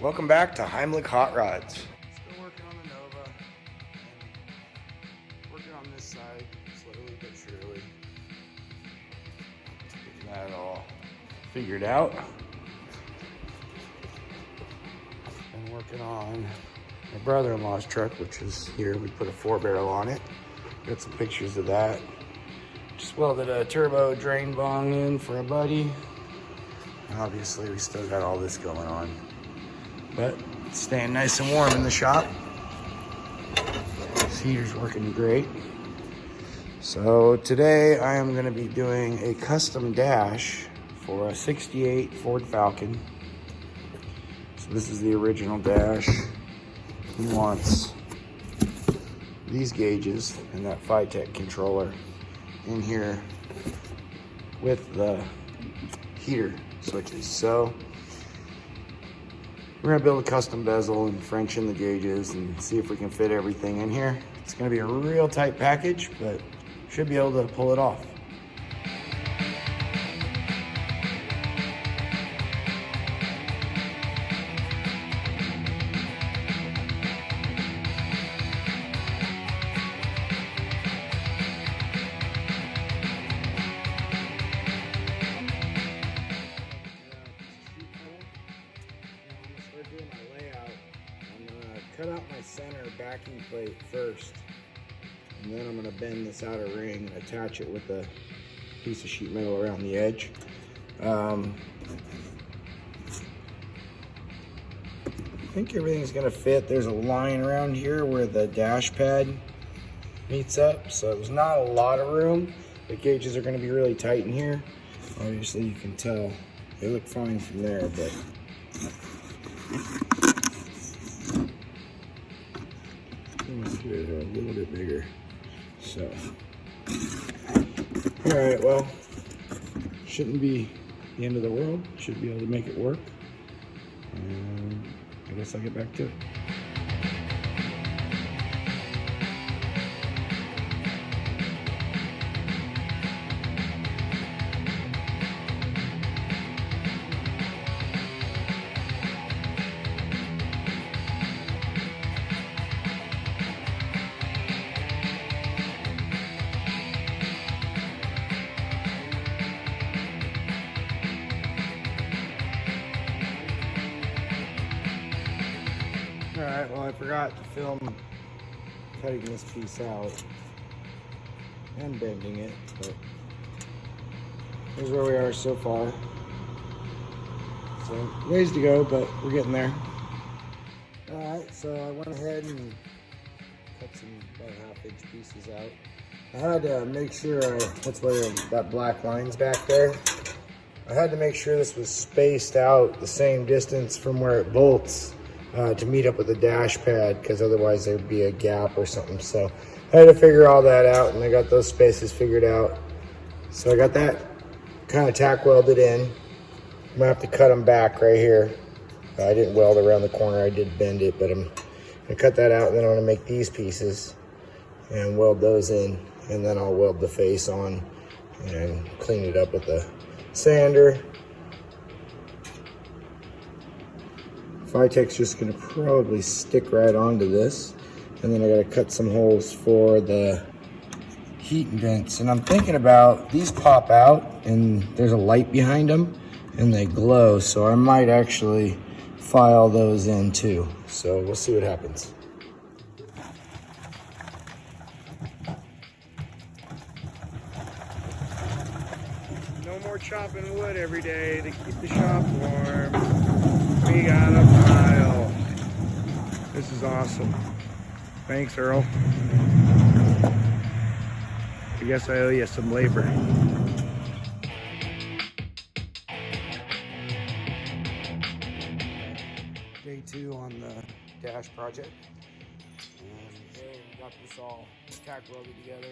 Welcome back to Heimlich Hot Rods. Still working on the Nova and working on this side slowly but surely. Getting that all figured out. Been working on my brother-in-law's truck, which is here. We put a 4-barrel on it. Got some pictures of that. Just welded a turbo drain bong in for a buddy. And obviously we still got all this going on. But it's staying nice and warm in the shop. This heater's working great. So today I am going to be doing a custom dash for a 68 Ford Falcon. So this is the original dash. He wants these gauges and that Fabricating controller in here with the heater switches. So we're gonna build a custom bezel and French in the gauges and see if we can fit everything in here. It's gonna be a real tight package, but should be able to pull it off. Cut out my center backing plate first, and then I'm going to bend this outer ring, attach it with a piece of sheet metal around the edge. I think everything's going to fit. There's a line around here where the dash pad meets up, so there's not a lot of room. The gauges are going to be really tight in here. Obviously you can tell they look fine from there, but here they're a little bit bigger. So, all right, well, shouldn't be the end of the world. Should be able to make it work. And I guess I'll get back to it. Alright, well I forgot to film cutting this piece out and bending it, but here's where we are so far. So, ways to go, but we're getting there. Alright, so I went ahead and cut some about 1/2-inch pieces out. I had to make sure, that's where that black line's back there. I had to make sure this was spaced out the same distance from where it bolts to meet up with the dash pad, because otherwise there'd be a gap or something. So I had to figure all that out, and I got those spaces figured out. So I got that kind of tack welded in. I'm gonna have to cut them back right here. I didn't weld around the corner, I did bend it, but I'm gonna cut that out, and then I'm gonna make these pieces and weld those in, and then I'll weld the face on and clean it up with the sander. Fabricating's just gonna probably stick right onto this, and then I gotta cut some holes for the heat vents, and I'm thinking about, these pop out and there's a light behind them and they glow, so I might actually file those in too. So we'll see what happens. No more chopping wood every day to keep the shop warm. We got a pile. This is awesome. Thanks, Earl. I guess I owe you some labor. Day 2 on the dash project. And we got this all tack welded together.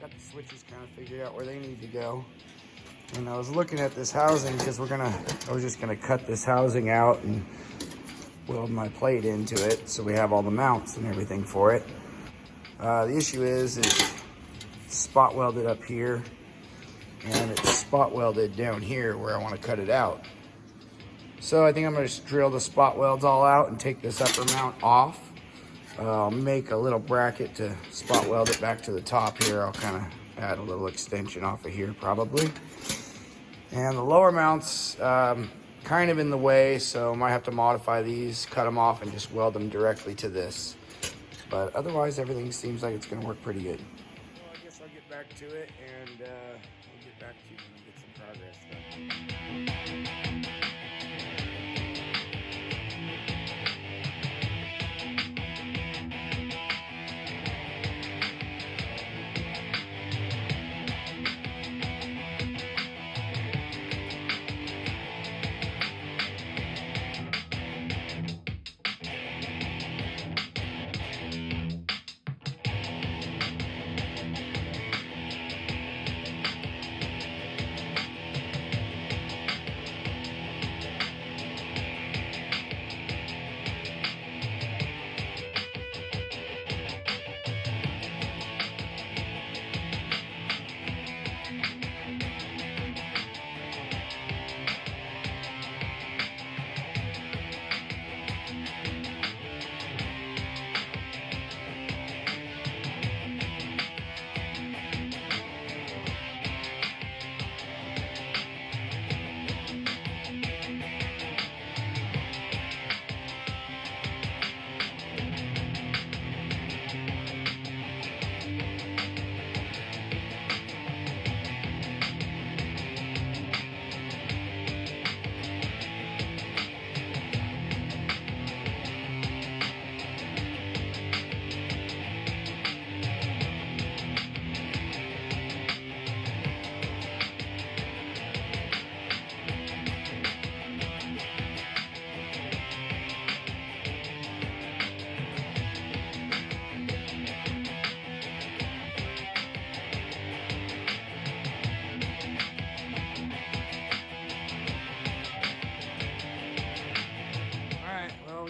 Got the switches kind of figured out where they need to go. And I was looking at this housing because I was just gonna cut this housing out and weld my plate into it so we have all the mounts and everything for it. The issue is it's spot welded up here and it's spot welded down here where I want to cut it out. So I think I'm gonna just drill the spot welds all out and take this upper mount off. I'll make a little bracket to spot weld it back to the top here. I'll kind of add a little extension off of here probably. And the lower mounts kind of in the way, so I might have to modify these, cut them off and just weld them directly to this. But otherwise everything seems like it's gonna work pretty good. Well, I guess I'll get back to it and we'll get back to you when we get some progress done.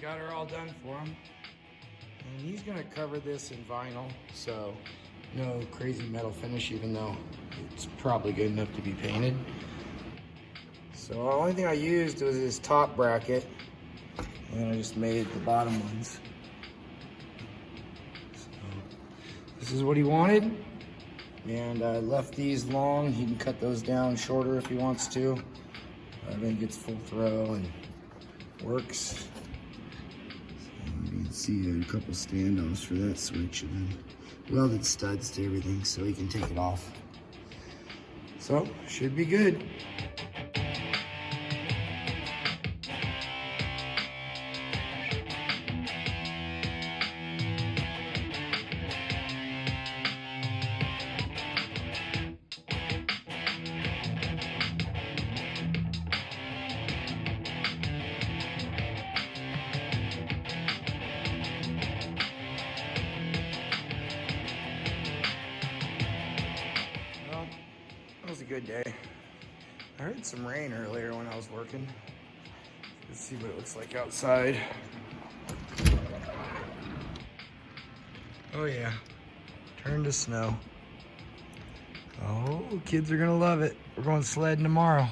Got her all done for him, and he's gonna cover this in vinyl, so no crazy metal finish, even though it's probably good enough to be painted. So the only thing I used was his top bracket, and I just made the bottom ones. So this is what he wanted, and I left these long. He can cut those down shorter if he wants to. I think it's full throw and works. You can see a couple standoffs for that switch, and then welded studs to everything so he can take it off. So, should be good. Good day. I heard some rain earlier when I was working. Let's see what it looks like outside. Oh yeah, turned to snow. Oh, kids are gonna love it. We're going sledding tomorrow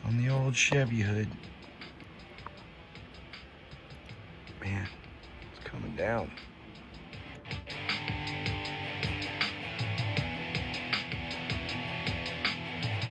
on the old Chevy hood. Man, it's coming down.